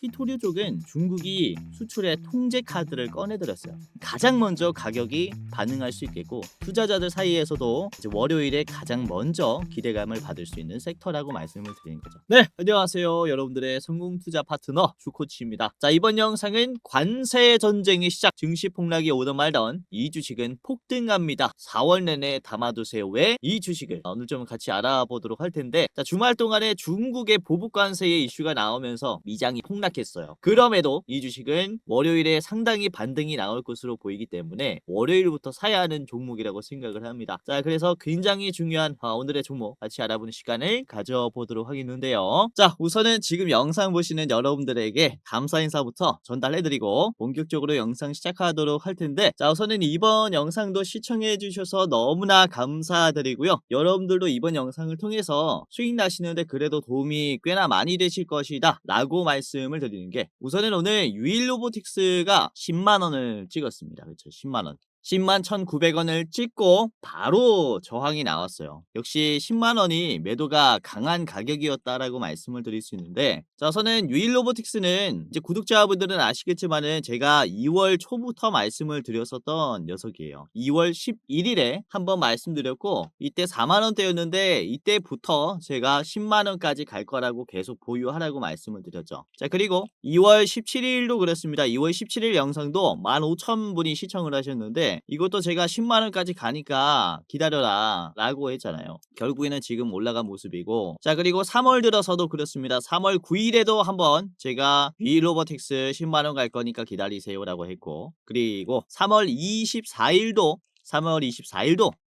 히토류 쪽은 중국이 수출의 통제 카드를 꺼내들었어요. 가장 먼저 가격이 반응할 수 있겠고 투자자들 사이에서도 이제 월요일에 가장 먼저 기대감을 받을 수 있는 섹터라고 말씀을 드리는 거죠. 네, 안녕하세요. 여러분들의 성공 투자 파트너 주코치입니다. 자, 이번 영상은 관세 전쟁의 시작, 증시 폭락이 오던 말던 이 주식은 폭등합니다. 4월 내내 담아두세요. 왜 이 주식을 오늘 좀 같이 알아보도록 할 텐데, 자, 주말 동안에 중국의 보복 관세의 이슈가 나오면서 미장이 폭락했어요. 그럼에도 이 주식은 월요일에 상당히 반등이 나올 것으로 보이기 때문에 월요일부터 사야 하는 종목이라고 생각을 합니다. 자, 그래서 굉장히 중요한 오늘의 종목 같이 알아보는 시간을 가져보도록 하겠는데요. 자, 우선은 지금 영상 보시는 여러분들에게 감사 인사부터 전달해드리고 본격적으로 영상 시작하도록 할 텐데, 자, 우선은 이번 영상도 시청해 주셔서 너무나 감사드리고요. 여러분들도 이번 영상을 통해서 수익 나시는데 그래도 도움이 꽤나 많이 되실 것이다 라고 말씀을 드리는 게, 우선은 오늘 유일로보틱스가 10만원을 찍었습니다. 그렇죠, 10만원. 10만 1,900원을 찍고 바로 저항이 나왔어요. 역시 10만원이 매도가 강한 가격이었다라고 말씀을 드릴 수 있는데, 자, 우선은 유일로보틱스는 이제 구독자분들은 아시겠지만은 제가 2월 초부터 말씀을 드렸었던 녀석이에요. 2월 11일에 한번 말씀드렸고 이때 4만원대였는데 이때부터 제가 10만원까지 갈 거라고 계속 보유하라고 말씀을 드렸죠. 자, 그리고 2월 17일도 그랬습니다. 2월 17일 영상도 15,000분이 시청을 하셨는데 이것도 제가 10만원까지 가니까 기다려라 라고 했잖아요. 결국에는 지금 올라간 모습이고, 자, 그리고 3월 들어서도 그렇습니다. 3월 9일에도 한번 제가 위로버틱스 10만원 갈 거니까 기다리세요 라고 했고, 그리고 3월 24일도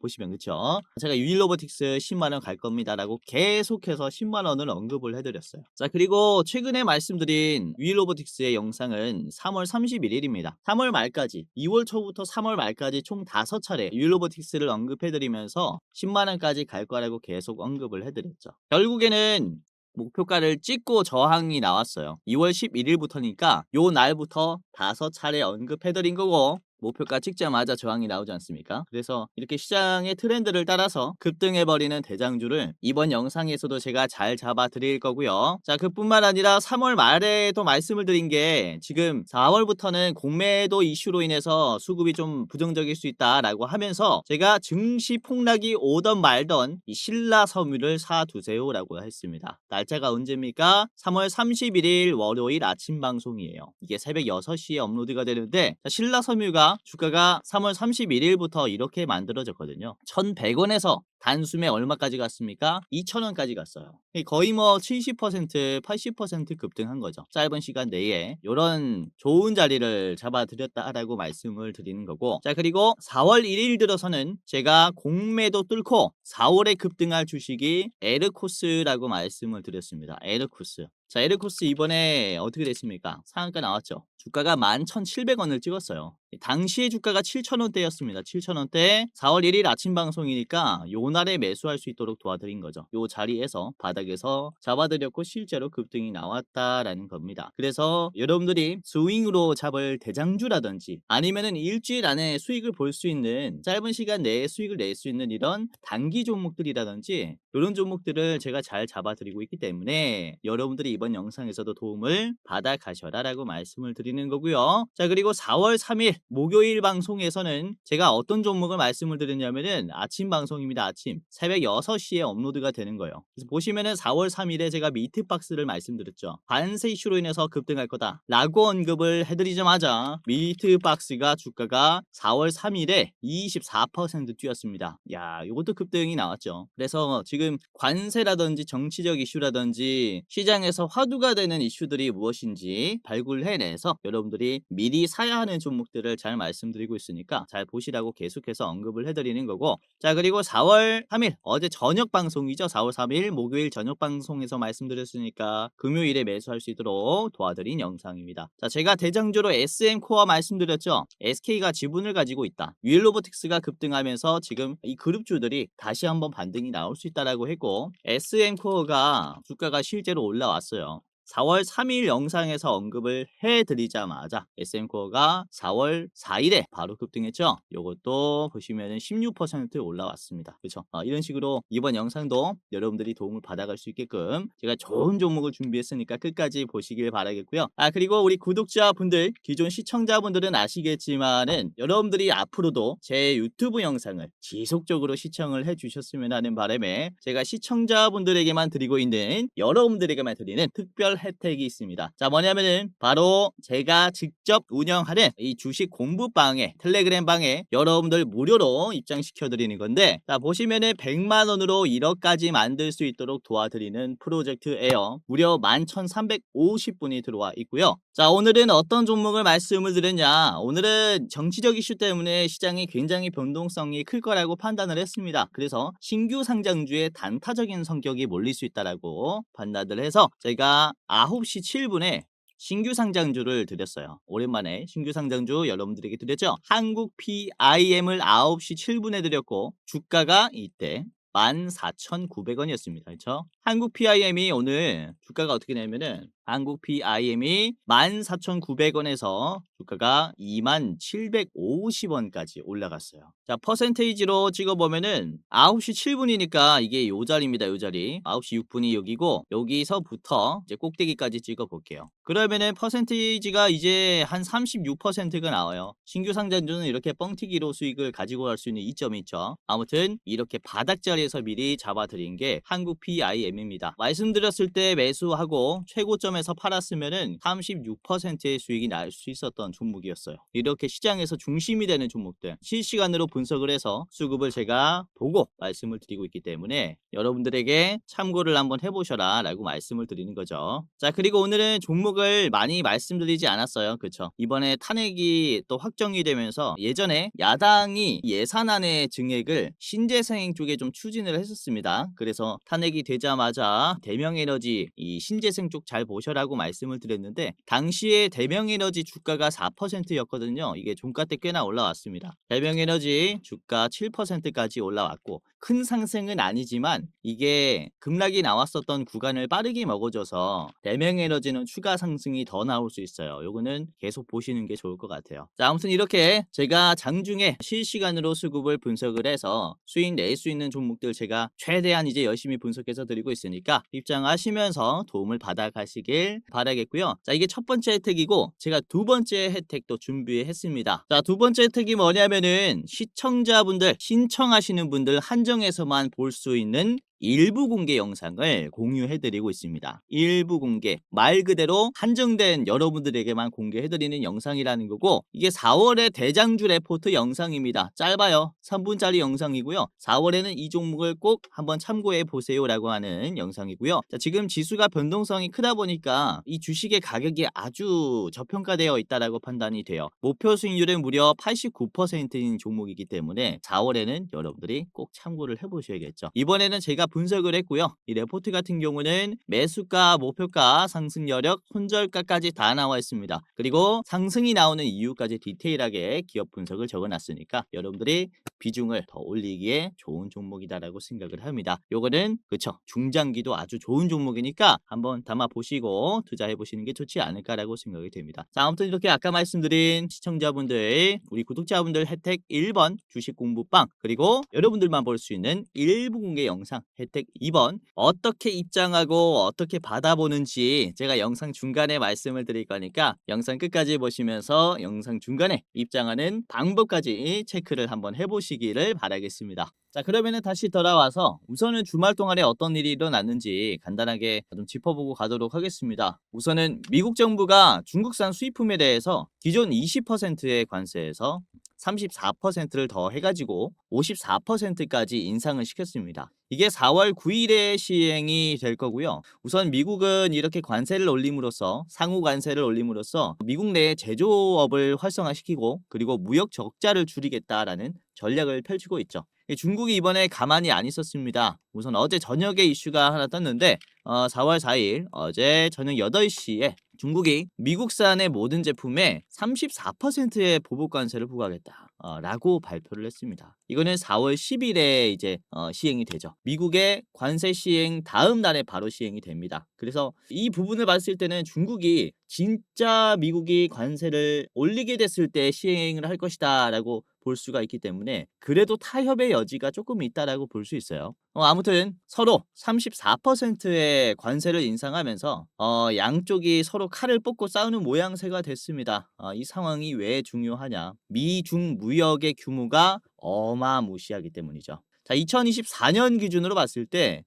보시면, 그쵸, 제가 유일로보틱스 10만원 갈 겁니다 라고 계속해서 10만원을 언급을 해드렸어요. 자, 그리고 최근에 말씀드린 유일로보틱스의 영상은 3월 31일입니다 3월 말까지, 2월 초부터 3월 말까지 총 5차례 유일로보틱스를 언급해드리면서 10만원까지 갈 거라고 계속 언급을 해드렸죠. 결국에는 목표가를 찍고 저항이 나왔어요. 2월 11일부터니까 요 날부터 5차례 언급해드린 거고, 목표가 찍자마자 저항이 나오지 않습니까? 그래서 이렇게 시장의 트렌드를 따라서 급등해버리는 대장주를 이번 영상에서도 제가 잘 잡아 드릴 거고요. 자, 그뿐만 아니라 3월 말에도 말씀을 드린 게, 지금 4월부터는 공매도 이슈로 인해서 수급이 좀 부정적일 수 있다라고 하면서 제가 증시 폭락이 오던 말던 이 신라섬유를 사두세요 라고 했습니다. 날짜가 언제입니까? 3월 31일 월요일 아침 방송이에요. 이게 새벽 6시에 업로드가 되는데, 신라섬유가 주가가 3월 31일부터 이렇게 만들어졌거든요. 1,100원에서 단숨에 얼마까지 갔습니까? 2,000원까지 갔어요. 거의 뭐 70%, 80% 급등한 거죠. 짧은 시간 내에 이런 좋은 자리를 잡아드렸다라고 말씀을 드리는 거고, 자, 그리고 4월 1일 들어서는 제가 공매도 뚫고 4월에 급등할 주식이 에르코스라고 말씀을 드렸습니다. 에르코스. 자, 에르코스 이번에 어떻게 됐습니까? 상한가 나왔죠. 주가가 11,700원을 찍었어요. 당시의 주가가 7,000원대였습니다. 7,000원대. 4월 1일 아침 방송이니까 요 날에 매수할 수 있도록 도와드린 거죠. 요 자리에서 바닥에서 잡아드렸고 실제로 급등이 나왔다라는 겁니다. 그래서 여러분들이 스윙으로 잡을 대장주라든지 아니면은 일주일 안에 수익을 볼 수 있는, 짧은 시간 내에 수익을 낼 수 있는 이런 단기 종목들이라든지 이런 종목들을 제가 잘 잡아드리고 있기 때문에 여러분들이 이번 영상에서도 도움을 받아 가셔라라고 말씀을 드리는 거고요. 자, 그리고 4월 3일 목요일 방송에서는 제가 어떤 종목을 말씀을 드렸냐면은 아침 방송입니다. 아침 새벽 6시에 업로드가 되는 거예요. 그래서 보시면은 4월 3일에 제가 미트박스를 말씀드렸죠. 관세 이슈로 인해서 급등할 거다 라고 언급을 해드리자마자 미트박스가 주가가 4월 3일에 24% 뛰었습니다. 야, 이것도 급등이 나왔죠. 그래서 지금 관세라든지 정치적 이슈라든지 시장에서 화두가 되는 이슈들이 무엇인지 발굴해내서 여러분들이 미리 사야 하는 종목들을 잘 말씀드리고 있으니까 잘 보시라고 계속해서 언급을 해드리는 거고, 자, 그리고 4월 3일 어제 저녁 방송이죠. 4월 3일 목요일 저녁 방송에서 말씀드렸으니까 금요일에 매수할 수 있도록 도와드린 영상입니다. 자, 제가 대장주로 SM코어 말씀드렸죠. SK가 지분을 가지고 있다. 유일로보틱스가 급등하면서 지금 이 그룹주들이 다시 한번 반등이 나올 수 있다라고 했고, SM코어가 주가가 실제로 올라왔어요. 4월 3일 영상에서 언급을 해드리자마자 SM코어가 4월 4일에 바로 급등했죠. 요것도 보시면은 16% 올라왔습니다. 그렇죠? 이런 식으로 이번 영상도 여러분들이 도움을 받아갈 수 있게끔 제가 좋은 종목을 준비했으니까 끝까지 보시길 바라겠고요. 그리고 우리 구독자분들, 기존 시청자분들은 아시겠지만은 여러분들이 앞으로도 제 유튜브 영상을 지속적으로 시청을 해주셨으면 하는 바람에 제가 시청자분들에게만 드리고 있는, 여러분들에게만 드리는 특별 혜택이 있습니다. 자, 뭐냐면은 바로 제가 직접 운영하는 이 주식 공부방에, 텔레그램 방에 여러분들 무료로 입장시켜 드리는 건데, 자, 보시면은 100만 원으로 1억까지 만들 수 있도록 도와드리는 프로젝트예요. 무려 11,350분이 들어와 있고요. 자, 오늘은 어떤 종목을 말씀을 드렸냐? 오늘은 정치적 이슈 때문에 시장이 굉장히 변동성이 클 거라고 판단을 했습니다. 그래서 신규 상장주의 단타적인 성격이 몰릴 수 있다라고 판단을 해서 제가 9시 7분에 신규 상장주를 드렸어요. 오랜만에 신규 상장주 여러분들에게 드렸죠. 한국 PIM을 9시 7분에 드렸고 주가가 이때 14,900원이었습니다. 그렇죠? 한국 PIM이 오늘 주가가 어떻게 되냐면은 한국 PIM이 14,900원에서 주가가 2750원까지 올라갔어요. 자, 퍼센테이지로 찍어보면은 9시 7분이니까 이게 요 자리입니다. 요 자리. 9시 6분이 여기고 여기서부터 이제 꼭대기까지 찍어볼게요. 그러면은 퍼센테이지가 이제 한 36%가 나와요. 신규 상장주는 이렇게 뻥튀기로 수익을 가지고 갈 수 있는 이점이 있죠. 아무튼 이렇게 바닥자리에서 미리 잡아드린 게 한국 PIM입니다. 말씀드렸을 때 매수하고 최고점에서 팔았으면은 36%의 수익이 날 수 있었던 종목이었어요. 이렇게 시장에서 중심이 되는 종목들 실시간으로 분석을 해서 수급을 제가 보고 말씀을 드리고 있기 때문에 여러분들에게 참고를 한번 해보셔라 라고 말씀을 드리는 거죠. 자, 그리고 오늘은 종목을 많이 말씀드리지 않았어요. 그렇죠? 이번에 탄핵이 또 확정이 되면서 예전에 야당이 예산안의 증액을 신재생 쪽에 좀 추진을 했었습니다. 그래서 탄핵이 되자마자 대명에너지 이 신재생 쪽 잘 보셔라고 말씀을 드렸는데, 당시에 대명에너지 주가가 4%였거든요. 이게 종가 때 꽤나 올라왔습니다. 대명에너지 주가 7%까지 올라왔고 큰 상승은 아니지만 이게 급락이 나왔었던 구간을 빠르게 먹어줘서 대명에너지는 추가 상승이 더 나올 수 있어요. 요거는 계속 보시는 게 좋을 것 같아요. 자, 아무튼 이렇게 제가 장중에 실시간으로 수급을 분석을 해서 수익 낼 수 있는 종목들 제가 최대한 이제 열심히 분석해서 드리고 있으니까 입장하시면서 도움을 받아 가시길 바라겠고요. 자, 이게 첫 번째 혜택이고 제가 두 번째 혜택도 준비했습니다. 자, 두 번째 혜택이 뭐냐면은 시청자분들, 신청하시는 분들 한정해서만 볼 수 있는 일부 공개 영상을 공유해드리고 있습니다. 일부 공개, 말 그대로 한정된 여러분들에게만 공개해드리는 영상이라는 거고, 이게 4월의 대장주 레포트 영상입니다. 짧아요. 3분짜리 영상이고요. 4월에는 이 종목을 꼭 한번 참고해 보세요 라고 하는 영상이고요. 자, 지금 지수가 변동성이 크다 보니까 이 주식의 가격이 아주 저평가되어 있다라고 판단이 돼요. 목표 수익률은 무려 89%인 종목이기 때문에 4월에는 여러분들이 꼭 참고를 해보셔야겠죠. 이번에는 제가 분석을 했고요. 이 레포트 같은 경우는 매수가, 목표가, 상승 여력, 손절가까지 다 나와 있습니다. 그리고 상승이 나오는 이유까지 디테일하게 기업 분석을 적어놨으니까 여러분들이 비중을 더 올리기에 좋은 종목이다라고 생각을 합니다. 요거는 그쵸, 중장기도 아주 좋은 종목이니까 한번 담아 보시고 투자해 보시는 게 좋지 않을까라고 생각이 됩니다. 자, 아무튼 이렇게 아까 말씀드린 시청자분들, 우리 구독자분들 혜택 1번 주식 공부방, 그리고 여러분들만 볼 수 있는 일부 공개 영상 혜택 2번, 어떻게 입장하고 어떻게 받아보는지 제가 영상 중간에 말씀을 드릴 거니까 영상 끝까지 보시면서 영상 중간에 입장하는 방법까지 체크를 한번 해보시기를 바라겠습니다. 자, 그러면은 다시 돌아와서 우선은 주말 동안에 어떤 일이 일어났는지 간단하게 좀 짚어보고 가도록 하겠습니다. 우선은 미국 정부가 중국산 수입품에 대해서 기존 20%의 관세에서 34%를 더 해가지고 54%까지 인상을 시켰습니다. 이게 4월 9일에 시행이 될 거고요. 우선 미국은 이렇게 관세를 올림으로써, 상호 관세를 올림으로써 미국 내 제조업을 활성화시키고 그리고 무역 적자를 줄이겠다라는 전략을 펼치고 있죠. 중국이 이번에 가만히 안 있었습니다. 우선 어제 저녁에 이슈가 하나 떴는데 4월 4일 어제 저녁 8시에 중국이 미국산의 모든 제품에 34%의 보복 관세를 부과하겠다. 라고 발표를 했습니다. 이거는 4월 10일에 이제 시행이 되죠. 미국의 관세 시행 다음 날에 바로 시행이 됩니다. 그래서 이 부분을 봤을 때는 중국이 진짜 미국이 관세를 올리게 됐을 때 시행을 할 것이다라고 볼 수가 있기 때문에 그래도 타협의 여지가 조금 있다라고 볼 수 있어요. 아무튼 서로 34%의 관세를 인상하면서 양쪽이 서로 칼을 뽑고 싸우는 모양새가 됐습니다. 이 상황이 왜 중요하냐? 미중 무역의 규모가 어마무시하기 때문이죠. 자, 2024년 기준으로 봤을 때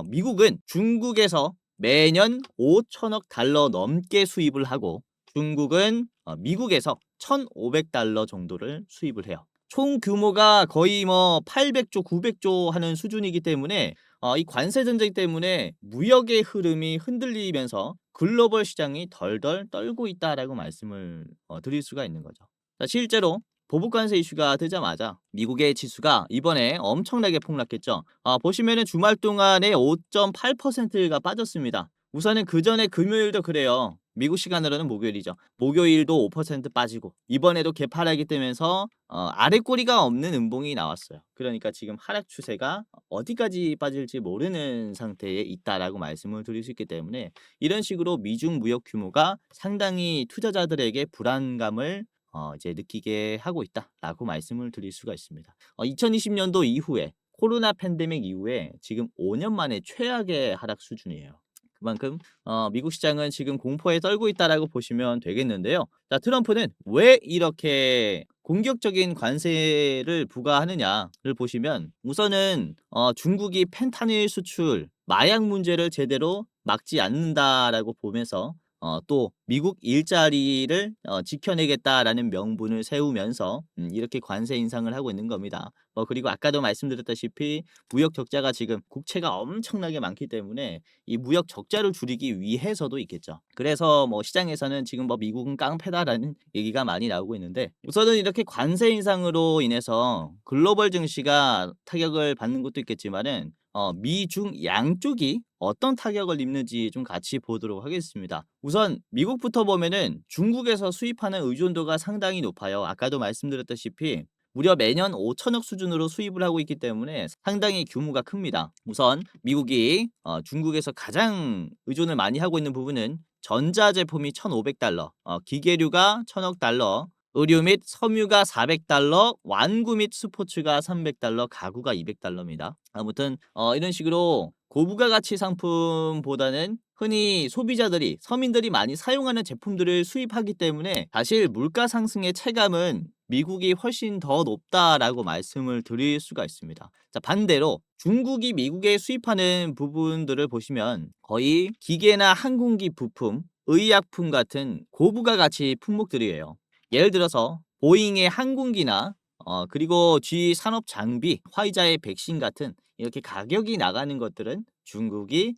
미국은 중국에서 매년 5천억 달러 넘게 수입을 하고 중국은 미국에서 1,500달러 정도를 수입을 해요. 총 규모가 거의 뭐 800조, 900조 하는 수준이기 때문에 이 관세 전쟁 때문에 무역의 흐름이 흔들리면서 글로벌 시장이 덜덜 떨고 있다라고 말씀을 드릴 수가 있는 거죠. 자, 실제로 보복 관세 이슈가 되자마자 미국의 지수가 이번에 엄청나게 폭락했죠. 보시면은 주말 동안에 5.8%가 빠졌습니다. 우선은 그 전에 금요일도 그래요. 미국 시간으로는 목요일이죠. 목요일도 5% 빠지고 이번에도 개파락이 뜨면서 아래 꼬리가 없는 음봉이 나왔어요. 그러니까 지금 하락 추세가 어디까지 빠질지 모르는 상태에 있다라고 말씀을 드릴 수 있기 때문에 이런 식으로 미중 무역 규모가 상당히 투자자들에게 불안감을 이제 느끼게 하고 있다라고 말씀을 드릴 수가 있습니다. 2020년도 이후에 코로나 팬데믹 이후에 지금 5년 만에 최악의 하락 수준이에요. 그만큼 미국 시장은 지금 공포에 떨고 있다라고 보시면 되겠는데요. 자, 트럼프는 왜 이렇게 공격적인 관세를 부과하느냐를 보시면 우선은 중국이 펜타닐 수출, 마약 문제를 제대로 막지 않는다라고 보면서 또 미국 일자리를 지켜내겠다라는 명분을 세우면서 이렇게 관세 인상을 하고 있는 겁니다. 그리고 아까도 말씀드렸다시피 무역 적자가 지금 국채가 엄청나게 많기 때문에 이 무역 적자를 줄이기 위해서도 있겠죠. 그래서 뭐 시장에서는 지금 뭐 미국은 깡패다라는 얘기가 많이 나오고 있는데 우선은 이렇게 관세 인상으로 인해서 글로벌 증시가 타격을 받는 것도 있겠지만은 미중 양쪽이 어떤 타격을 입는지 좀 같이 보도록 하겠습니다. 우선 미국부터 보면은 중국에서 수입하는 의존도가 상당히 높아요. 아까도 말씀드렸다시피 무려 매년 5천억 수준으로 수입을 하고 있기 때문에 상당히 규모가 큽니다. 우선 미국이 중국에서 가장 의존을 많이 하고 있는 부분은 전자제품이 1,500달러, 기계류가 1,000억 달러, 의류 및 섬유가 400달러, 완구 및 스포츠가 300달러, 가구가 200달러입니다. 아무튼 이런 식으로 고부가 가치 상품보다는 흔히 소비자들이 서민들이 많이 사용하는 제품들을 수입하기 때문에 사실 물가 상승의 체감은 미국이 훨씬 더 높다라고 말씀을 드릴 수가 있습니다. 자, 반대로 중국이 미국에 수입하는 부분들을 보시면 거의 기계나 항공기 부품, 의약품 같은 고부가 가치 품목들이에요. 예를 들어서 보잉의 항공기나 그리고 G 산업 장비, 화이자의 백신 같은 이렇게 가격이 나가는 것들은 중국이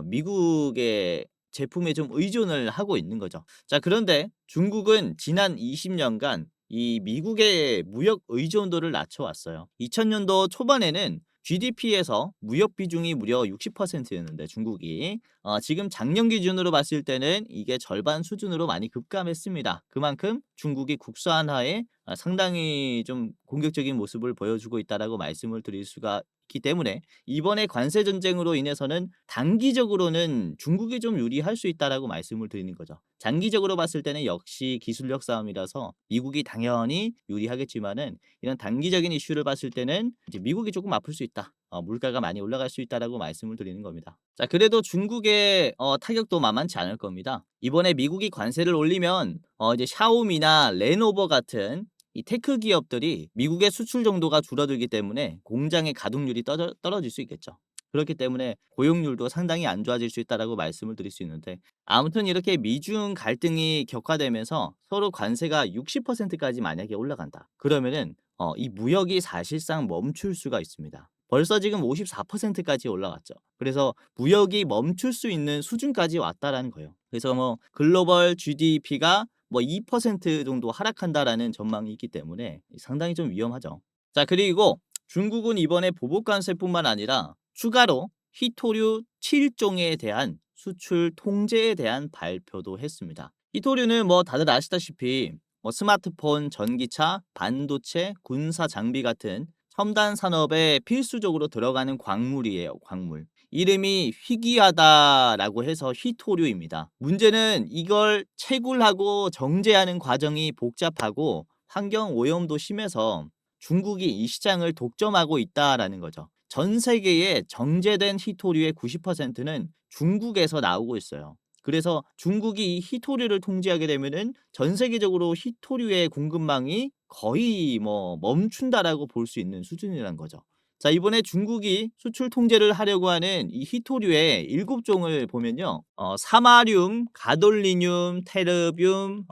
미국의 제품에 좀 의존을 하고 있는 거죠. 자, 그런데 중국은 지난 20년간 이 미국의 무역 의존도를 낮춰왔어요. 2000년도 초반에는 GDP에서 무역 비중이 무려 60%였는데 중국이 지금 작년 기준으로 봤을 때는 이게 절반 수준으로 많이 급감했습니다. 그만큼 중국이 국산화에 상당히 좀 공격적인 모습을 보여주고 있다라고 말씀을 드릴 수가 있기 때문에 이번에 관세 전쟁으로 인해서는 단기적으로는 중국이 좀 유리할 수 있다라고 말씀을 드리는 거죠. 장기적으로 봤을 때는 역시 기술력 싸움이라서 미국이 당연히 유리하겠지만은 이런 단기적인 이슈를 봤을 때는 이제 미국이 조금 아플 수 있다. 물가가 많이 올라갈 수 있다라고 말씀을 드리는 겁니다. 자, 그래도 중국의 타격도 만만치 않을 겁니다. 이번에 미국이 관세를 올리면 이제 샤오미나 레노버 같은 이 테크 기업들이 미국의 수출 정도가 줄어들기 때문에 공장의 가동률이 떨어질 수 있겠죠. 그렇기 때문에 고용률도 상당히 안 좋아질 수 있다라고 말씀을 드릴 수 있는데 아무튼 이렇게 미중 갈등이 격화되면서 서로 관세가 60%까지 만약에 올라간다. 그러면은 이 무역이 사실상 멈출 수가 있습니다. 벌써 지금 54%까지 올라갔죠. 그래서 무역이 멈출 수 있는 수준까지 왔다라는 거예요. 그래서 뭐 글로벌 GDP가 뭐 2% 정도 하락한다라는 전망이 있기 때문에 상당히 좀 위험하죠. 자, 그리고 중국은 이번에 보복 관세뿐만 아니라 추가로 희토류 7종에 대한 수출 통제에 대한 발표도 했습니다. 히토류는 뭐 다들 아시다시피 뭐 스마트폰, 전기차, 반도체, 군사 장비 같은 첨단 산업에 필수적으로 들어가는 광물이에요, 광물. 이름이 희귀하다라고 해서 희토류입니다. 문제는 이걸 채굴하고 정제하는 과정이 복잡하고 환경 오염도 심해서 중국이 이 시장을 독점하고 있다라는 거죠. 전 세계에 정제된 희토류의 90%는 중국에서 나오고 있어요. 그래서 중국이 이 희토류를 통제하게 되면은 전 세계적으로 희토류의 공급망이 거의 뭐 멈춘다라고 볼 수 있는 수준이라는 거죠. 자, 이번에 중국이 수출 통제를 하려고 하는 이 희토류의 7종을 보면요. 사마륨, 가돌리늄, 테르뷴,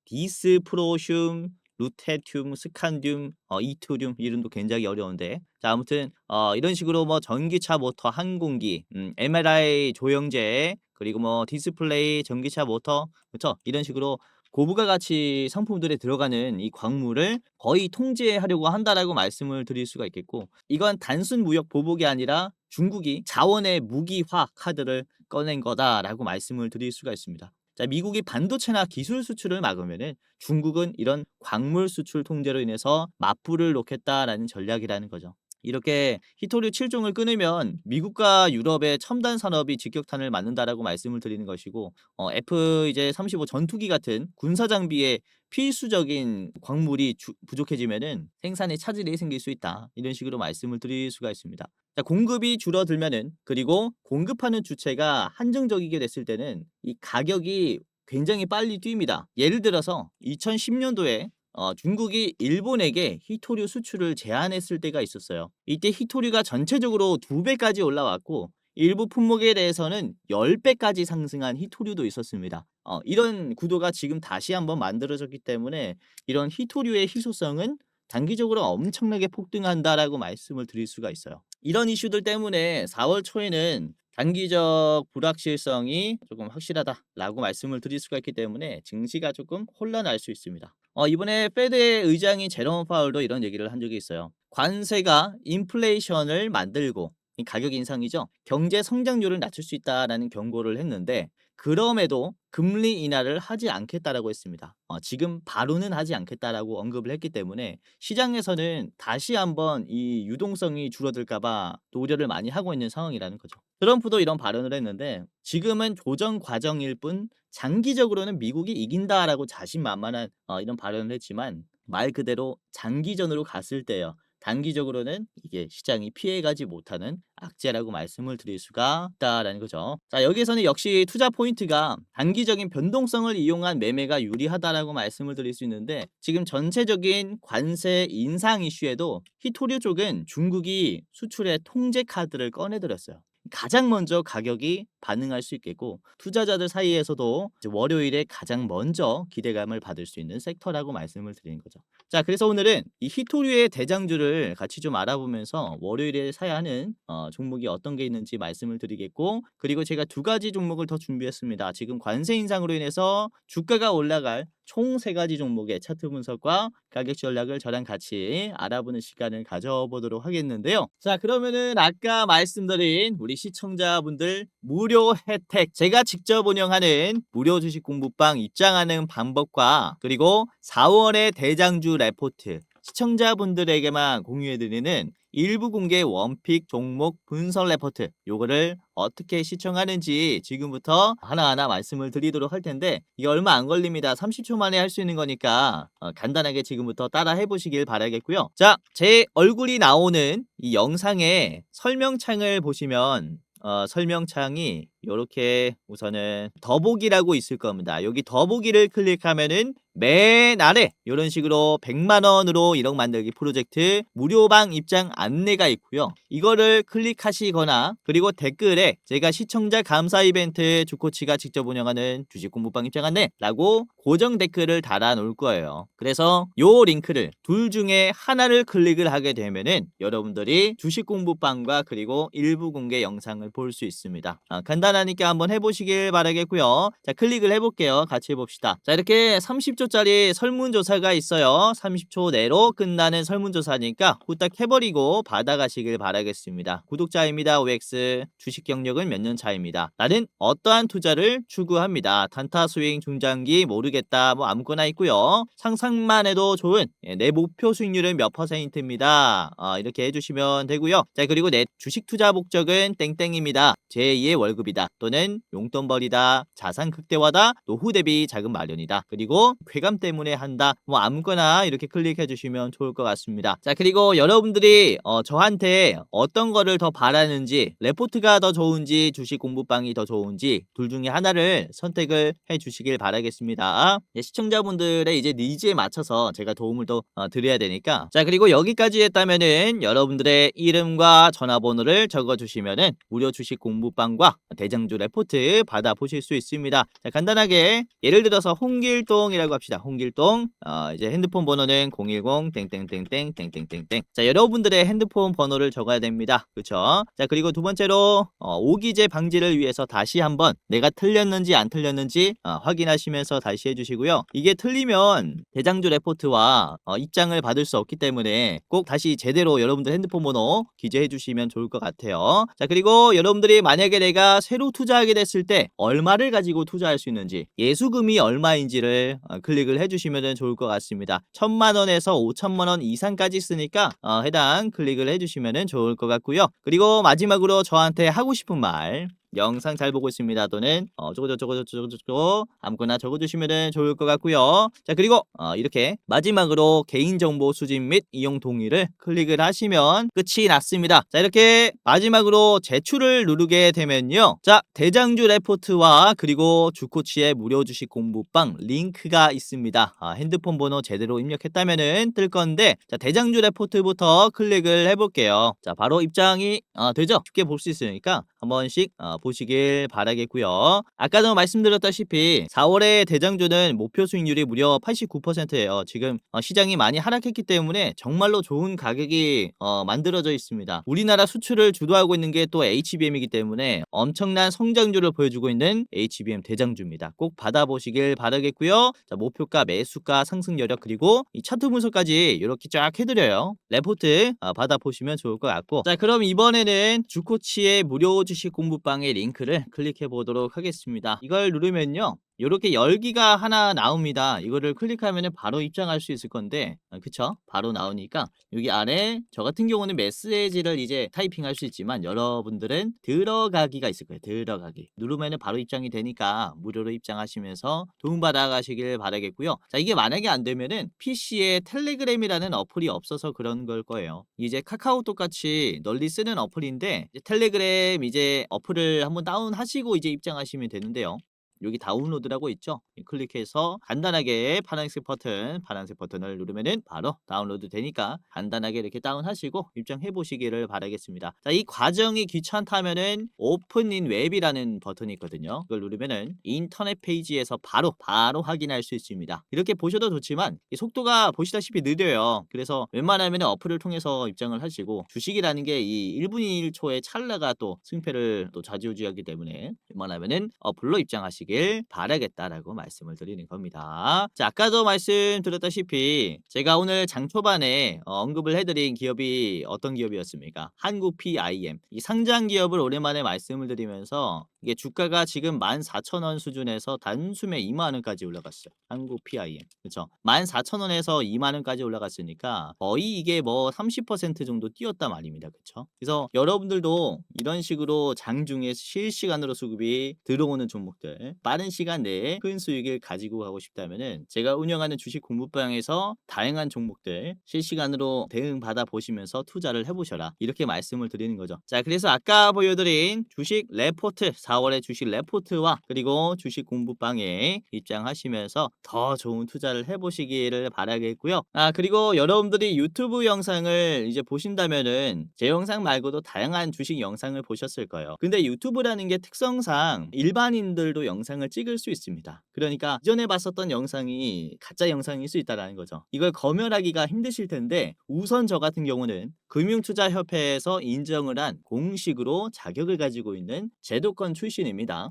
디스프로슘, 루테튬, 스칸듐, 이토륨 이름도 굉장히 어려운데 자 아무튼 이런 식으로 뭐 전기차 모터, 항공기, MRI 조영제 그리고 뭐 디스플레이, 전기차 모터 그쵸? 이런 식으로 고부가 가치 상품들에 들어가는 이 광물을 거의 통제하려고 한다라고 말씀을 드릴 수가 있겠고 이건 단순 무역 보복이 아니라 중국이 자원의 무기화 카드를 꺼낸 거다라고 말씀을 드릴 수가 있습니다. 자, 미국이 반도체나 기술 수출을 막으면은 중국은 이런 광물 수출 통제로 인해서 맞불을 놓겠다라는 전략이라는 거죠. 이렇게 히토류 7종을 끊으면 미국과 유럽의 첨단 산업이 직격탄을 맞는다라고 말씀을 드리는 것이고 F 이제 35 전투기 같은 군사 장비에 필수적인 광물이 부족해지면은 생산에 차질이 생길 수 있다. 이런 식으로 말씀을 드릴 수가 있습니다. 자, 공급이 줄어들면은 그리고 공급하는 주체가 한정적이게 됐을 때는 이 가격이 굉장히 빨리 뜁니다. 예를 들어서 2010년도에 중국이 일본에게 희토류 수출을 제한했을 때가 있었어요. 이때 희토류가 전체적으로 2배까지 올라왔고 일부 품목에 대해서는 10배까지 상승한 희토류도 있었습니다. 이런 구도가 지금 다시 한번 만들어졌기 때문에 이런 희토류의 희소성은 단기적으로 엄청나게 폭등한다라고 말씀을 드릴 수가 있어요. 이런 이슈들 때문에 4월 초에는 단기적 불확실성이 조금 확실하다라고 말씀을 드릴 수가 있기 때문에 증시가 조금 혼란할 수 있습니다. 이번에 페드의 의장인 제롬 파월도 이런 얘기를 한 적이 있어요. 관세가 인플레이션을 만들고 이 가격 인상이죠. 경제 성장률을 낮출 수 있다라는 경고를 했는데 그럼에도 금리 인하를 하지 않겠다라고 했습니다. 지금 바로는 하지 않겠다라고 언급을 했기 때문에 시장에서는 다시 한번 이 유동성이 줄어들까 봐 또 우려를 많이 하고 있는 상황이라는 거죠. 트럼프도 이런 발언을 했는데 지금은 조정 과정일 뿐 장기적으로는 미국이 이긴다라고 자신만만한 이런 발언을 했지만 말 그대로 장기전으로 갔을 때요. 단기적으로는 이게 시장이 피해가지 못하는 악재라고 말씀을 드릴 수가 있다라는 거죠. 자, 여기에서는 역시 투자 포인트가 단기적인 변동성을 이용한 매매가 유리하다라고 말씀을 드릴 수 있는데 지금 전체적인 관세 인상 이슈에도 히토류 쪽은 중국이 수출의 통제 카드를 꺼내들었어요. 가장 먼저 가격이 반응할 수 있겠고 투자자들 사이에서도 이제 월요일에 가장 먼저 기대감을 받을 수 있는 섹터라고 말씀을 드리는 거죠. 자, 그래서 오늘은 이 히토류의 대장주를 같이 좀 알아보면서 월요일에 사야 하는 종목이 어떤 게 있는지 말씀을 드리겠고 그리고 제가 2가지 종목을 더 준비했습니다. 지금 관세 인상으로 인해서 주가가 올라갈 총 3가지 종목의 차트 분석과 가격 전략을 저랑 같이 알아보는 시간을 가져보도록 하겠는데요. 자, 그러면은 아까 말씀드린 우리 시청자분들 무료 혜택 제가 직접 운영하는 무료 주식 공부방 입장하는 방법과 그리고 4월의 대장주 레포트 시청자분들에게만 공유해드리는 일부 공개 원픽 종목 분석 레포트 요거를 어떻게 시청하는지 지금부터 하나하나 말씀을 드리도록 할 텐데 이게 얼마 안 걸립니다. 30초 만에 할 수 있는 거니까 간단하게 지금부터 따라 해보시길 바라겠고요. 자, 제 얼굴이 나오는 이 영상의 설명창을 보시면 설명창이 이렇게 우선은 더보기라고 있을 겁니다. 여기 더보기를 클릭하면은 맨 아래 이런 식으로 100만 원으로 1억 만들기 프로젝트 무료방 입장 안내가 있고요. 이거를 클릭하시거나 그리고 댓글에 제가 시청자 감사 이벤트 주코치가 직접 운영하는 주식 공부방 입장 안내라고 고정 댓글을 달아 놓을 거예요. 그래서 요 링크를 둘 중에 하나를 클릭을 하게 되면은 여러분들이 주식 공부방과 그리고 일부 공개 영상을 볼 수 있습니다. 간단히 간단하니까 한번 해보시길 바라겠고요. 자, 클릭을 해볼게요. 같이 해봅시다. 자, 이렇게 30초짜리 설문조사가 있어요. 30초 내로 끝나는 설문조사니까 후딱 해버리고 받아가시길 바라겠습니다. 구독자입니다. OX. 주식 경력은 몇 년 차입니다. 나는 어떠한 투자를 추구합니다. 단타 스윙 중장기 모르겠다. 뭐 아무거나 있고요. 상상만 해도 좋은 내 목표 수익률은 몇 %입니다. 이렇게 해주시면 되고요. 자, 그리고 내 주식 투자 목적은 땡땡입니다. 제2의 월급이다. 또는 용돈벌이다. 자산 극대화다. 노후 대비 자금 마련이다. 그리고 쾌감 때문에 한다. 뭐 아무거나 이렇게 클릭해 주시면 좋을 것 같습니다. 자, 그리고 여러분들이 저한테 어떤 거를 더 바라는지, 레포트가 더 좋은지 주식 공부방이 더 좋은지 둘 중에 하나를 선택을 해 주시길 바라겠습니다. 시청자분들의 이제 니즈에 맞춰서 제가 도움을 더 드려야 되니까. 자, 그리고 여기까지 했다면은 여러분들의 이름과 전화번호를 적어 주시면은 무료 주식 공부방과 대장주 레포트 받아 보실 수 있습니다. 자, 간단하게 예를 들어서 홍길동이라고 합시다. 홍길동. 이제 핸드폰 번호는 010 땡땡땡땡 땡땡땡땡. 자, 여러분들의 핸드폰 번호를 적어야 됩니다. 그렇죠? 자, 그리고 두 번째로 오기재 방지를 위해서 다시 한번 내가 틀렸는지 안 틀렸는지 확인하시면서 다시 해주시고요. 이게 틀리면 대장주 레포트와 입장을 받을 수 없기 때문에 꼭 다시 제대로 여러분들 핸드폰 번호 기재해 주시면 좋을 것 같아요. 자, 그리고 여러분들이 만약에 내가 새로 투자하게 됐을 때 얼마를 가지고 투자할 수 있는지, 예수금이 얼마인지를 클릭을 해주시면 좋을 것 같습니다. 1,000만 원에서 5천만 원 이상까지 쓰니까 해당 클릭을 해주시면 좋을 것 같고요. 그리고 마지막으로 저한테 하고 싶은 말, 영상 잘 보고 있습니다. 또는 저거 아무거나 적어주시면 좋을 것 같고요. 자, 그리고 이렇게 마지막으로 개인정보 수집 및 이용 동의를 클릭을 하시면 끝이 났습니다. 자, 이렇게 마지막으로 제출을 누르게 되면요, 자, 대장주 레포트와 그리고 주코치의 무료 주식 공부방 링크가 있습니다. 핸드폰 번호 제대로 입력했다면은 뜰 건데, 자, 대장주 레포트부터 클릭을 해볼게요. 자, 바로 입장이 되죠? 쉽게 볼 수 있으니까 한 번씩 보시길 바라겠고요. 아까도 말씀드렸다시피 4월에 대장주는 목표 수익률이 무려 89%예요. 지금 시장이 많이 하락했기 때문에 정말로 좋은 가격이 만들어져 있습니다. 우리나라 수출을 주도하고 있는 게 또 HBM이기 때문에 엄청난 성장률을 보여주고 있는 HBM 대장주입니다. 꼭 받아보시길 바라겠고요. 자, 목표가, 매수가, 상승 여력, 그리고 이 차트 분석까지 이렇게 쫙 해드려요. 레포트 받아보시면 좋을 것 같고. 자, 그럼 이번에는 주코치의 무료 주식 공부방의 링크를 클릭해 보도록 하겠습니다. 이걸 누르면요, 이렇게 열기가 하나 나옵니다. 이거를 클릭하면 바로 입장할 수 있을 건데, 그쵸? 바로 나오니까 여기 안에 저 같은 경우는 메시지를 이제 타이핑할 수 있지만 여러분들은 들어가기가 있을 거예요. 들어가기 누르면 바로 입장이 되니까 무료로 입장하시면서 도움받아 가시길 바라겠고요. 자, 이게 만약에 안 되면은 PC에 텔레그램이라는 어플이 없어서 그런 걸 거예요. 이제 카카오톡 같이 널리 쓰는 어플인데, 이제 텔레그램 이제 어플을 한번 다운하시고 이제 입장하시면 되는데요. 여기 다운로드라고 있죠? 클릭해서 간단하게 파란색 버튼을 누르면은 바로 다운로드 되니까 간단하게 이렇게 다운하시고 입장해 보시기를 바라겠습니다. 자, 이 과정이 귀찮다면은 오픈 인 웹이라는 버튼이 있거든요. 그걸 누르면은 인터넷 페이지에서 바로 확인할 수 있습니다. 이렇게 보셔도 좋지만 이 속도가 보시다시피 느려요. 그래서 웬만하면 어플을 통해서 입장을 하시고, 주식이라는 게 이 1분 1초의 찰나가 또 승패를 또 좌지우지하기 때문에 웬만하면은 어플로 입장하시길 바라겠다라고 말씀을 드리는 겁니다. 자, 아까도 말씀드렸다시피 제가 오늘 장 초반에 언급을 해드린 기업이 어떤 기업이었습니까? 한국 PIM. 이 상장 기업을 오랜만에 말씀을 드리면서 이게 주가가 지금 14,000원 수준에서 단숨에 2만 원까지 올라갔어요. 한국 PIM. 그렇죠? 14,000원에서 2만 원까지 올라갔으니까 거의 이게 뭐 30% 정도 뛰었단 말입니다. 그렇죠? 그래서 여러분들도 이런 식으로 장중에 실시간으로 수급이 들어오는 종목들, 빠른 시간 내에 큰 수익을 가지고 가고 싶다면은 제가 운영하는 주식 공부방에서 다양한 종목들 실시간으로 대응 받아 보시면서 투자를 해보셔라, 이렇게 말씀을 드리는 거죠. 자, 그래서 아까 보여드린 주식 레포트, 4월의 주식 레포트와 그리고 주식 공부방에 입장하시면서 더 좋은 투자를 해보시기를 바라겠고요. 그리고 여러분들이 유튜브 영상을 이제 보신다면은 제 영상 말고도 다양한 주식 영상을 보셨을 거예요. 근데 유튜브라는 게 특성상 일반인들도 영상 영상을 찍을 수 있습니다. 그러니까 이전에 봤었던 영상이 가짜 영상일 수 있다는 거죠. 이걸 검열하기가 힘드실 텐데 우선 저 같은 경우는 금융투자협회에서 인정을 한 공식으로 자격을 가지고 있는 제도권 출신입니다.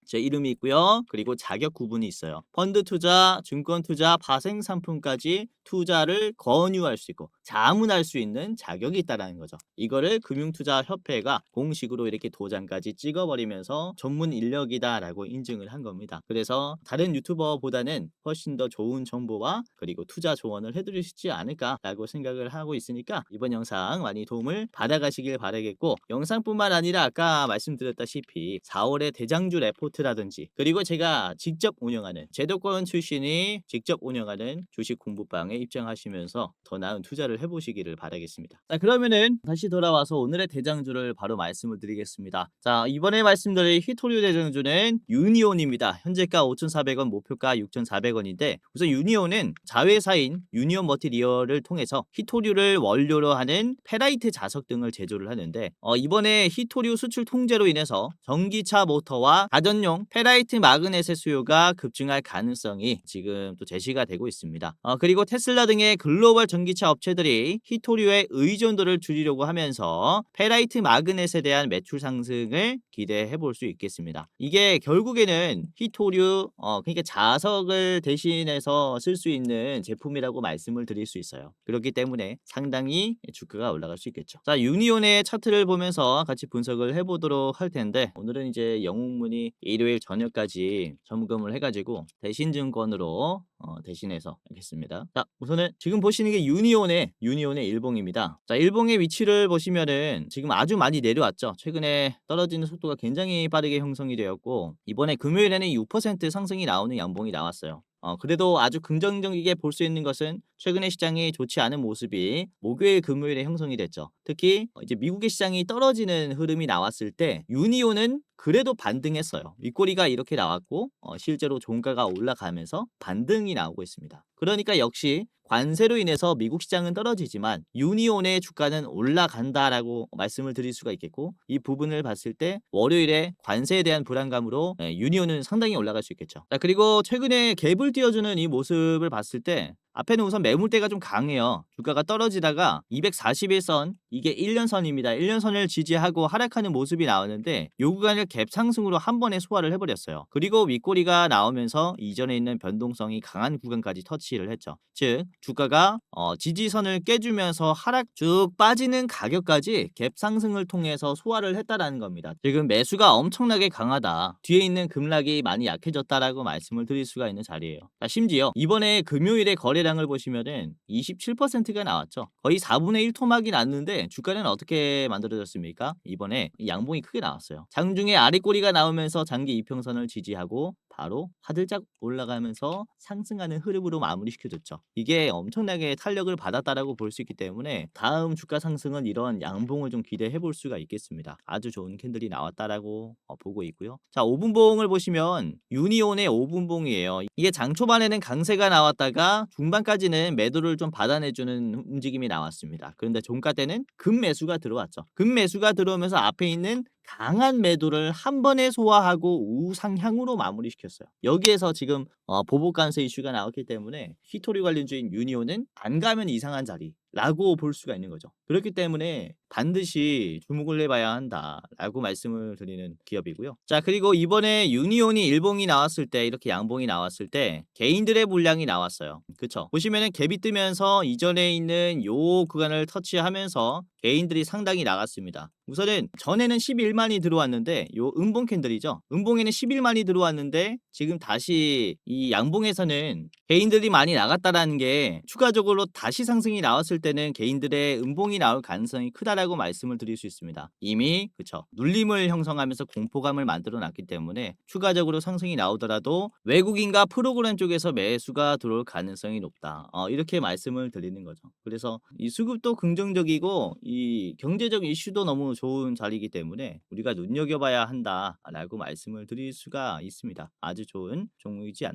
제 이름이 있고요. 그리고 자격 구분이 있어요. 펀드 투자, 증권 투자, 파생 상품까지 투자를 권유할 수 있고 자문할 수 있는 자격이 있다는 거죠. 이거를 금융투자협회가 공식으로 이렇게 도장까지 찍어버리면서 전문 인력이다라고 인증을 한 겁니다. 그래서 다른 유튜버보다는 훨씬 더 좋은 정보와 그리고 투자 조언을 해드릴 수 있지 않을까라고 생각을 하고 있으니까 이번 영상 많이 도움을 받아가시길 바라겠고, 영상뿐만 아니라 아까 말씀드렸다시피 4월에 대장주 레포트라든지 그리고 제가 직접 운영하는 제도권 출신이 직접 운영하는 주식 공부방에 입장하시면서 더 나은 투자를 해보시기를 바라겠습니다. 자, 그러면은 다시 돌아와서 오늘의 대장주를 바로 말씀을 드리겠습니다. 자, 이번에 말씀드릴 히토류 대장주는 유니온입니다. 현재가 5,400원, 목표가 6,400원인데 우선 유니온은 자회사인 유니온 머티리얼을 통해서 히토류를 원료로 하는 페라이트 자석 등을 제조를 하는데 이번에 히토류 수출 통제로 인해서 전기차 모터와 가전용 페라이트 마그넷의 수요가 급증할 가능성이 지금 또 제시가 되고 있습니다. 그리고 테슬라 등의 글로벌 전기차 업체들이 히토류의 의존도를 줄이려고 하면서 페라이트 마그넷에 대한 매출 상승을 기대해 볼 수 있겠습니다. 이게 결국에는 히토류 그러니까 자석을 대신해서 쓸 수 있는 제품이라고 말씀을 드릴 수 있어요. 그렇기 때문에 상당히 주가가 올라갈 수 있겠죠. 자, 유니온의 차트를 보면서 같이 분석을 해보도록 할 텐데 오늘은 이제 영웅문이 일요일 저녁까지 점검을 해가지고 대신증권으로 대신해서 하겠습니다. 자, 우선은 지금 보시는 게 유니온의 일봉입니다. 자, 일봉의 위치를 보시면은 지금 아주 많이 내려왔죠. 최근에 떨어지는 속도가 굉장히 빠르게 형성이 되었고 이번에 금요일에는 6% 상승이 나오는 양봉이 나왔어요. 그래도 아주 긍정적이게 볼 수 있는 것은 최근에 시장이 좋지 않은 모습이 목요일, 금요일에 형성이 됐죠. 특히 이제 미국의 시장이 떨어지는 흐름이 나왔을 때 유니온은 그래도 반등했어요. 윗꼬리가 이렇게 나왔고 실제로 종가가 올라가면서 반등이 나오고 있습니다. 그러니까 역시 관세로 인해서 미국 시장은 떨어지지만 유니온의 주가는 올라간다라고 말씀을 드릴 수가 있겠고, 이 부분을 봤을 때 월요일에 관세에 대한 불안감으로 유니온은 상당히 올라갈 수 있겠죠. 자, 그리고 최근에 갭을 띄워주는 이 모습을 봤을 때 앞에는 우선 매물대가 좀 강해요. 주가가 떨어지다가 241선, 이게 1년선입니다. 1년선을 지지하고 하락하는 모습이 나오는데 요 구간을 갭 상승으로 한 번에 소화를 해버렸어요. 그리고 윗꼬리가 나오면서 이전에 있는 변동성이 강한 구간까지 터치를 했죠. 즉 주가가 지지선을 깨주면서 하락 쭉 빠지는 가격까지 갭 상승을 통해서 소화를 했다라는 겁니다. 지금 매수가 엄청나게 강하다, 뒤에 있는 급락이 많이 약해졌다라고 말씀을 드릴 수가 있는 자리예요. 자, 심지어 이번에 금요일에 거래량을 보시면은 27%가 나왔죠. 거의 4분의 1 토막이 났는데 주가는 어떻게 만들어졌습니까? 이번에 양봉이 크게 나왔어요. 장중에 아래꼬리가 나오면서 장기 이평선을 지지하고 바로 화들짝 올라가면서 상승하는 흐름으로 마무리시켜줬죠. 이게 엄청나게 탄력을 받았다라고 볼 수 있기 때문에 다음 주가 상승은 이런 양봉을 좀 기대해 볼 수가 있겠습니다. 아주 좋은 캔들이 나왔다라고 보고 있고요. 자, 5분봉을 보시면 유니온의 5분봉이에요. 이게 장 초반에는 강세가 나왔다가 중반까지는 매도를 좀 받아내주는 움직임이 나왔습니다. 그런데 종가 때는 급매수가 들어왔죠. 급매수가 들어오면서 앞에 있는 강한 매도를 한 번에 소화하고 우상향으로 마무리시켰어요. 여기에서 지금 보복 관세 이슈가 나왔기 때문에 히토리 관련주인 유니온은 안 가면 이상한 자리라고 볼 수가 있는 거죠. 그렇기 때문에 반드시 주목을 해봐야 한다라고 말씀을 드리는 기업이고요. 자, 그리고 이번에 유니온이 일봉이 나왔을 때, 이렇게 양봉이 나왔을 때 개인들의 물량이 나왔어요. 그쵸? 보시면은 갭이 뜨면서 이전에 있는 요 구간을 터치하면서 개인들이 상당히 나갔습니다. 우선은 전에는 11만이 들어왔는데 요 음봉 캔들이죠. 음봉에는 11만이 들어왔는데 지금 다시 이 양봉에서는 개인들이 많이 나갔다라는 게 추가적으로 다시 상승이 나왔을 때는 개인들의 음봉이 나올 가능성이 크다라고 말씀을 드릴 수 있습니다. 이미 그쵸, 눌림을 형성하면서 공포감을 만들어 놨기 때문에 추가적으로 상승이 나오더라도 외국인과 프로그램 쪽에서 매수가 들어올 가능성이 높다, 이렇게 말씀을 드리는 거죠. 그래서 이 수급도 긍정적이고 이 경제적 이슈도 너무 좋은 자리이기 때문에 우리가 눈여겨봐야 한다라고 말씀을 드릴 수가 있습니다. 아주 좋은 종목이지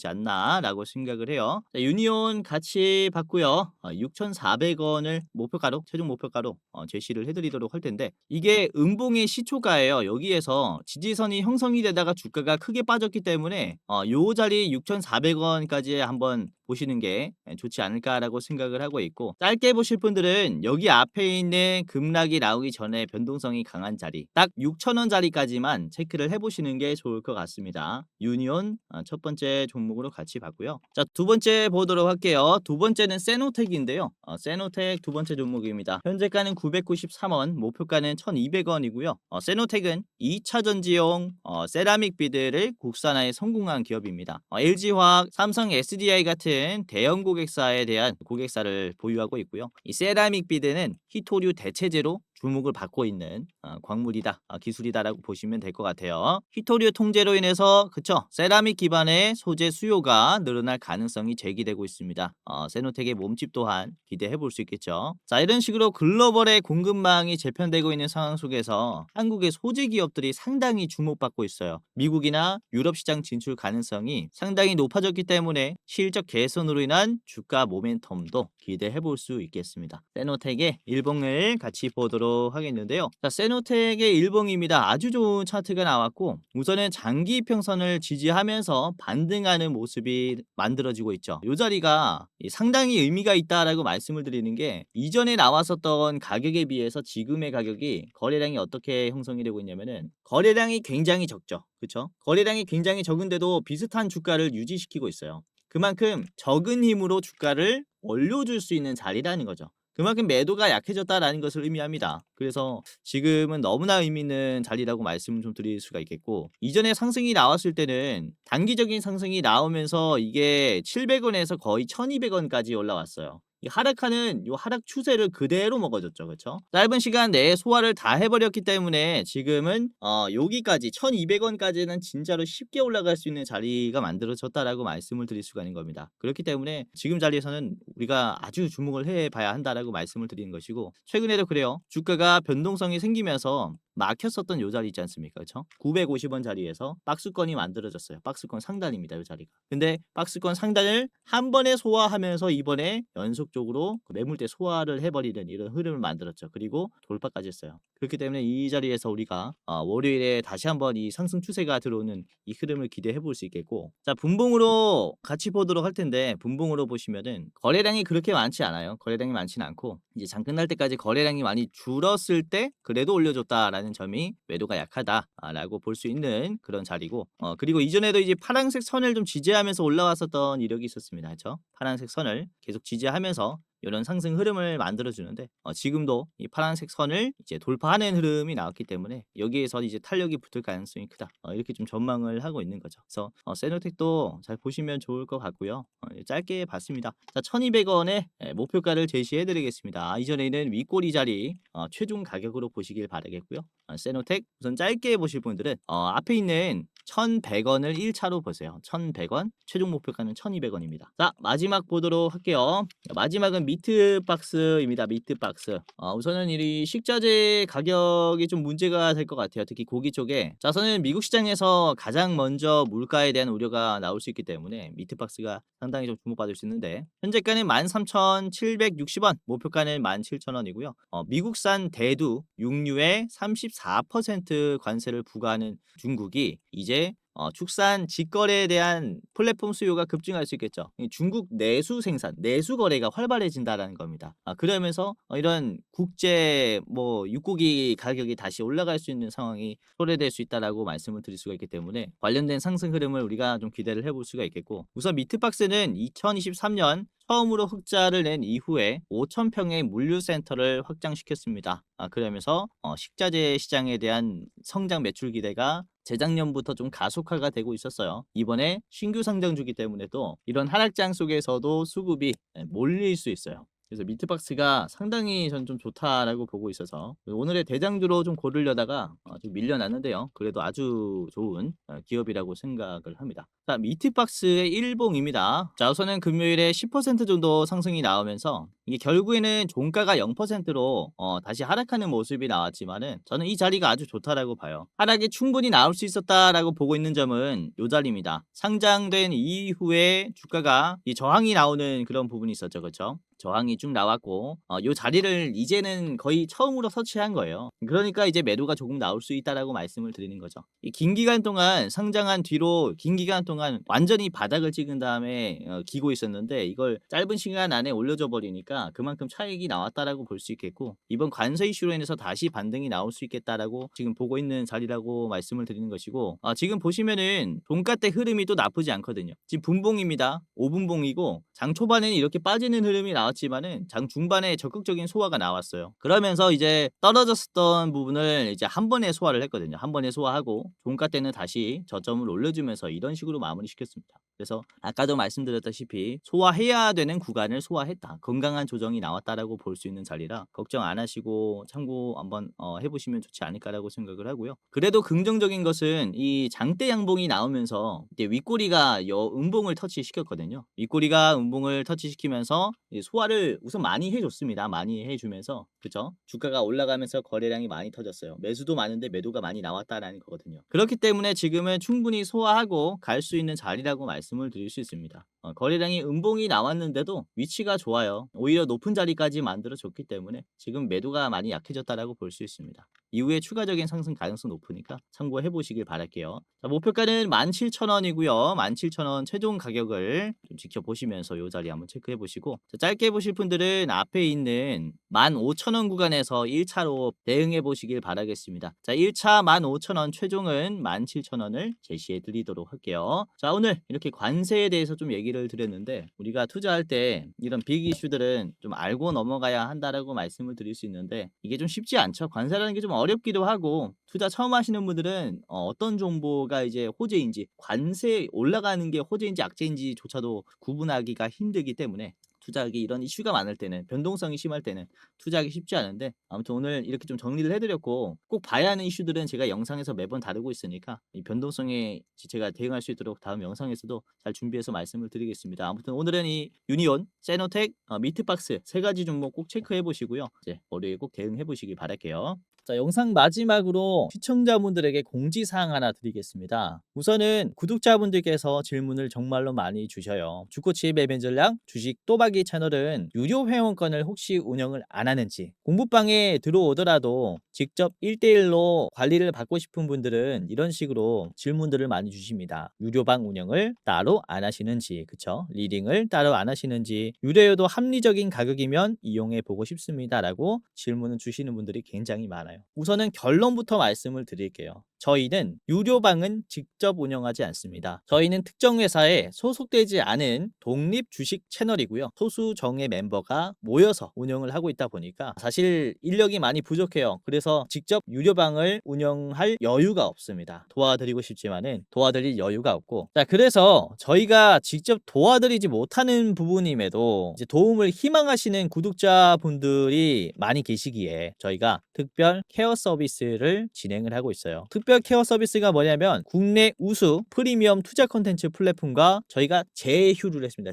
않나라고 있다라고 생각을 해요. 자, 유니온 같이 봤고요. 6,400원을 목표가로 최종 목표가로 제시를 해드리도록 할 텐데 이게 음봉의 시초가예요. 여기에서 지지선이 형성이 되다가 주가가 크게 빠졌기 때문에 요 자리 6,400원까지 한번 보시는 게 좋지 않을까라고 생각을 하고 있고 짧게 보실 분들은 여기 앞에 있는 급락이 나오기 전에 변동성이 강한 자리 딱 6,000원 자리까지만 체크를 해보시는 게 좋을 것 같습니다. 유니온 첫 번째 종목으로 같이 봤고요. 자, 두 번째 보도록 할게요. 두 번째는 세노텍인데요. 세노텍 두 번째 종목입니다. 현재가는 993원, 목표가는 1,200원이고요. 세노텍은 2차 전지용 세라믹 비드를 국산화에 성공한 기업입니다. LG화학, 삼성 SDI 같은 대형 고객사에 대한 고객사를 보유하고 있고요. 이 세라믹 비드는 희토류 대체제로 주목을 받고 있는 광물이다, 기술이다라고 보시면 될 것 같아요. 희토류 통제로 인해서 그쵸 세라믹 기반의 소재 수요가 늘어날 가능성이 제기되고 있습니다. 세노텍의 몸집 또한 기대해 볼 수 있겠죠. 자, 이런 식으로 글로벌의 공급망이 재편되고 있는 상황 속에서 한국의 소재 기업들이 상당히 주목받고 있어요. 미국이나 유럽 시장 진출 가능성이 상당히 높아졌기 때문에 실적 개선으로 인한 주가 모멘텀도 기대해 볼 수 있겠습니다. 세노텍의 일봉을 같이 보도록 하겠는데요. 자, 세노텍의 일봉입니다. 아주 좋은 차트가 나왔고 우선은 장기 이평선을 지지하면서 반등하는 모습이 만들어지고 있죠. 이 자리가 상당히 의미가 있다라고 말씀을 드리는 게 이전에 나왔었던 가격에 비해서 지금의 가격이 거래량이 어떻게 형성이 되고 있냐면은 거래량이 굉장히 적죠. 그렇죠? 거래량이 굉장히 적은데도 비슷한 주가를 유지시키고 있어요. 그만큼 적은 힘으로 주가를 올려줄 수 있는 자리라는 거죠. 그만큼 매도가 약해졌다라는 것을 의미합니다. 그래서 지금은 너무나 의미 있는 자리라고 말씀을 좀 드릴 수가 있겠고 이전에 상승이 나왔을 때는 단기적인 상승이 나오면서 이게 700원에서 거의 1200원까지 올라왔어요. 이 하락하는 요 하락 추세를 그대로 먹어줬죠. 그렇죠? 짧은 시간 내에 소화를 다 해버렸기 때문에 지금은 여기까지 1200원까지는 진짜로 쉽게 올라갈 수 있는 자리가 만들어졌다라고 말씀을 드릴 수가 있는 겁니다. 그렇기 때문에 지금 자리에서는 우리가 아주 주목을 해봐야 한다라고 말씀을 드리는 것이고 최근에도 그래요. 주가가 변동성이 생기면서 막혔었던 요 자리 있지 않습니까? 그렇죠? 950원 자리에서 박스권이 만들어졌어요. 박스권 상단입니다. 요 자리가. 근데 박스권 상단을 한 번에 소화하면서 이번에 연속적으로 그 매물대 소화를 해버리는 이런 흐름을 만들었죠. 그리고 돌파까지 했어요. 그렇기 때문에 이 자리에서 우리가 월요일에 다시 한번 이 상승 추세가 들어오는 이 흐름을 기대해 볼 수 있겠고 자, 분봉으로 같이 보도록 할 텐데 분봉으로 보시면은 거래량이 그렇게 많지 않아요. 거래량이 많지는 않고 이제 장 끝날 때까지 거래량이 많이 줄었을 때 그래도 올려줬다라는 점이 매도가 약하다라고 볼 수 있는 그런 자리고 그리고 이전에도 이제 파란색 선을 좀 지지하면서 올라왔었던 이력이 있었습니다. 그렇죠? 파란색 선을 계속 지지하면서 이런 상승 흐름을 만들어주는데 지금도 이 파란색 선을 이제 돌파하는 흐름이 나왔기 때문에 여기에서 이제 탄력이 붙을 가능성이 크다. 이렇게 좀 전망을 하고 있는 거죠. 그래서 세노텍도 잘 보시면 좋을 것 같고요. 짧게 봤습니다. 자, 1,200원의 목표가를 제시해 드리겠습니다. 이전에는 윗꼬리 자리 최종 가격으로 보시길 바라겠고요. 세노텍 우선 짧게 보실 분들은 앞에 있는 1,100원을 1차로 보세요. 1,100원, 최종 목표가는 1,200원입니다. 자, 마지막 보도록 할게요. 마지막은 미트박스입니다. 미트박스. 우선은 이 식자재 가격이 좀 문제가 될 것 같아요. 특히 고기 쪽에. 자, 우선은 미국 시장에서 가장 먼저 물가에 대한 우려가 나올 수 있기 때문에 미트박스가 상당히 좀 주목받을 수 있는데 현재가는 13,760원, 목표가는 17,000원이고요. 미국산 대두, 육류에 34% 관세를 부과하는 중국이 이제 축산 직거래에 대한 플랫폼 수요가 급증할 수 있겠죠. 중국 내수 생산, 내수 거래가 활발해진다라는 겁니다. 그러면서 이런 국제 육고기 가격이 다시 올라갈 수 있는 상황이 초래될 수 있다라고 말씀을 드릴 수가 있기 때문에 관련된 상승 흐름을 우리가 좀 기대를 해볼 수가 있겠고 우선 미트박스는 2023년 처음으로 흑자를 낸 이후에 5,000평의 물류센터를 확장시켰습니다. 그러면서 식자재 시장에 대한 성장 매출 기대가 재작년부터 좀 가속화가 되고 있었어요. 이번에 신규 상장 주기 때문에 또 이런 하락장 속에서도 수급이 몰릴 수 있어요. 그래서 미트박스가 상당히 전 좀 좋다라고 보고 있어서 오늘의 대장주로 좀 고르려다가 좀 밀려났는데요. 그래도 아주 좋은 기업이라고 생각을 합니다. 자, 미트박스의 일봉입니다. 자, 우선은 금요일에 10% 정도 상승이 나오면서 이게 결국에는 종가가 0%로 다시 하락하는 모습이 나왔지만은 저는 이 자리가 아주 좋다라고 봐요. 하락이 충분히 나올 수 있었다라고 보고 있는 점은 이 자리입니다. 상장된 이후에 주가가 이 저항이 나오는 그런 부분이 있었죠. 그렇죠? 저항이 쭉 나왔고 요 자리를 이제는 거의 처음으로 터치한 거예요. 그러니까 이제 매도가 조금 나올 수 있다라고 말씀을 드리는 거죠. 이 긴 기간 동안 상장한 뒤로 긴 기간 동안 완전히 바닥을 찍은 다음에 기고 있었는데 이걸 짧은 시간 안에 올려줘 버리니까 그만큼 차익이 나왔다라고 볼 수 있겠고 이번 관세 이슈로 인해서 다시 반등이 나올 수 있겠다라고 지금 보고 있는 자리라고 말씀을 드리는 것이고 지금 보시면은 종가 대 흐름이 또 나쁘지 않거든요. 지금 분봉입니다. 5분봉이고 장 초반에는 이렇게 빠지는 흐름이 나왔지만은 장 중반에 적극적인 소화가 나왔어요. 그러면서 이제 떨어졌었던 부분을 이제 한 번에 소화를 했거든요. 한 번에 소화하고 종가 때는 다시 저점을 올려주면서 이런 식으로 마무리 시켰습니다. 그래서 아까도 말씀드렸다시피 소화해야 되는 구간을 소화했다. 건강한 조정이 나왔다라고 볼 수 있는 자리라 걱정 안 하시고 참고 한번 해보시면 좋지 않을까라고 생각을 하고요. 그래도 긍정적인 것은 이 장대 양봉이 나오면서 이제 윗꼬리가 음봉을 터치시켰거든요. 윗꼬리가 음봉을 터치시키면서 소화를 우선 많이 해줬습니다. 많이 해주면서 그죠? 주가가 올라가면서 거래량이 많이 터졌어요. 매수도 많은데 매도가 많이 나왔다라는 거거든요. 그렇기 때문에 지금은 충분히 소화하고 갈 수 있는 자리라고 말씀을 드릴 수 있습니다. 거래량이 음봉이 나왔는데도 위치가 좋아요. 오히려 높은 자리까지 만들어줬기 때문에 지금 매도가 많이 약해졌다라고 볼 수 있습니다. 이후에 추가적인 상승 가능성 높으니까 참고해 보시길 바랄게요. 자, 목표가는 17,000원이고요. 17,000원 최종 가격을 좀 지켜보시면서 이 자리 한번 체크해 보시고 짧게 보실 분들은 앞에 있는 15,000원 구간에서 1차로 대응해 보시길 바라겠습니다. 자, 1차 15,000원 최종은 17,000원을 제시해 드리도록 할게요. 자, 오늘 이렇게 관세에 대해서 좀 얘기를 드렸는데 우리가 투자할 때 이런 빅 이슈들은 좀 알고 넘어가야 한다라고 말씀을 드릴 수 있는데 이게 좀 쉽지 않죠. 관세라는 게 좀 어렵기도 하고 투자 처음 하시는 분들은 어떤 정보가 이제 호재인지 관세 올라가는 게 호재인지 악재인지조차도 구분하기가 힘들기 때문에 투자하기 이런 이슈가 많을 때는 변동성이 심할 때는 투자하기 쉽지 않은데 아무튼 오늘 이렇게 좀 정리를 해드렸고 꼭 봐야 하는 이슈들은 제가 영상에서 매번 다루고 있으니까 이 변동성에 제가 대응할 수 있도록 다음 영상에서도 잘 준비해서 말씀을 드리겠습니다. 아무튼 오늘은 이 유니온, 세노텍, 미트박스 세 가지 종목 꼭 체크해 보시고요. 이제 월요일에 꼭 대응해 보시길 바랄게요. 자, 영상 마지막으로 시청자분들에게 공지사항 하나 드리겠습니다. 우선은 구독자분들께서 질문을 정말로 많이 주셔요. 주코치 매매 전략, 주식 또박이 채널은 유료 회원권을 혹시 운영을 안 하는지, 공부방에 들어오더라도 직접 1대1로 관리를 받고 싶은 분들은 이런 식으로 질문들을 많이 주십니다. 유료방 운영을 따로 안 하시는지, 그쵸? 리딩을 따로 안 하시는지, 유료여도 합리적인 가격이면 이용해 보고 싶습니다라고 질문을 주시는 분들이 굉장히 많아요. 우선은 결론부터 말씀을 드릴게요. 저희는 유료방은 직접 운영하지 않습니다. 저희는 특정 회사에 소속되지 않은 독립 주식 채널이고요. 소수 정예 멤버가 모여서 운영을 하고 있다 보니까 사실 인력이 많이 부족해요. 그래서 직접 유료방을 운영할 여유가 없습니다. 도와드리고 싶지만은 도와드릴 여유가 없고 자, 그래서 저희가 직접 도와드리지 못하는 부분임에도 이제 도움을 희망하시는 구독자분들이 많이 계시기에 저희가 특별 케어 서비스를 진행을 하고 있어요. 특별 케어 서비스가 뭐냐면 국내 우수 프리미엄 투자 콘텐츠 플랫폼과 저희가 제휴를 했습니다.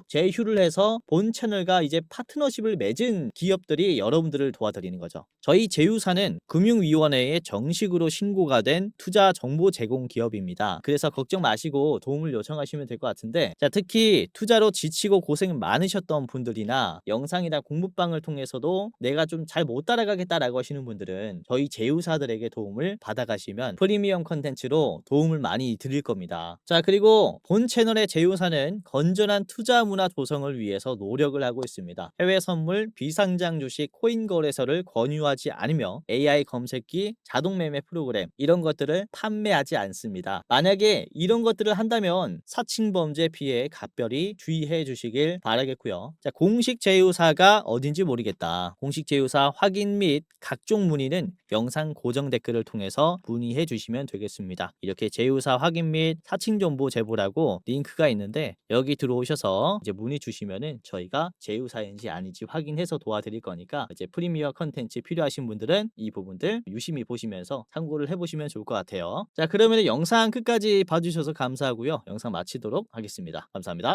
제휴를 해서 본 채널과 이제 파트너십을 맺은 기업들이 여러분들을 도와드리는 거죠. 저희 제휴사는 금융위원회에 정식으로 신고가 된 투자 정보 제공 기업입니다. 그래서 걱정 마시고 도움을 요청하시면 될 것 같은데 자, 특히 투자로 지치고 고생 많으셨던 분들이나 영상이나 공부방을 통해서도 내가 좀 잘 못 따라가겠다라고 하시는 분들은 저희 제휴사들에게 도움을 받아가시면 프리미엄 컨텐츠로 도움을 많이 드릴 겁니다. 자, 그리고 본 채널의 제휴사는 건전한 투자 문화 조성을 위해서 노력을 하고 있습니다. 해외 선물, 비상장 주식, 코인 거래소를 권유하지 않으며 AI 검색기, 자동 매매 프로그램 이런 것들을 판매하지 않습니다. 만약에 이런 것들을 한다면 사칭 범죄 피해에 각별히 주의해 주시길 바라겠고요. 자, 공식 제휴사가 어딘지 모르겠다. 공식 제휴사 확인 및 각종 문의 문의는 영상 고정 댓글을 통해서 문의해 주시면 되겠습니다. 이렇게 제휴사 확인 및 사칭 정보 제보라고 링크가 있는데 여기 들어오셔서 이제 문의 주시면은 저희가 제휴사인지 아닌지 확인해서 도와드릴 거니까 이제 프리미어 컨텐츠 필요하신 분들은 이 부분들 유심히 보시면서 참고를 해보시면 좋을 것 같아요. 자, 그러면 영상 끝까지 봐주셔서 감사하고요. 영상 마치도록 하겠습니다. 감사합니다.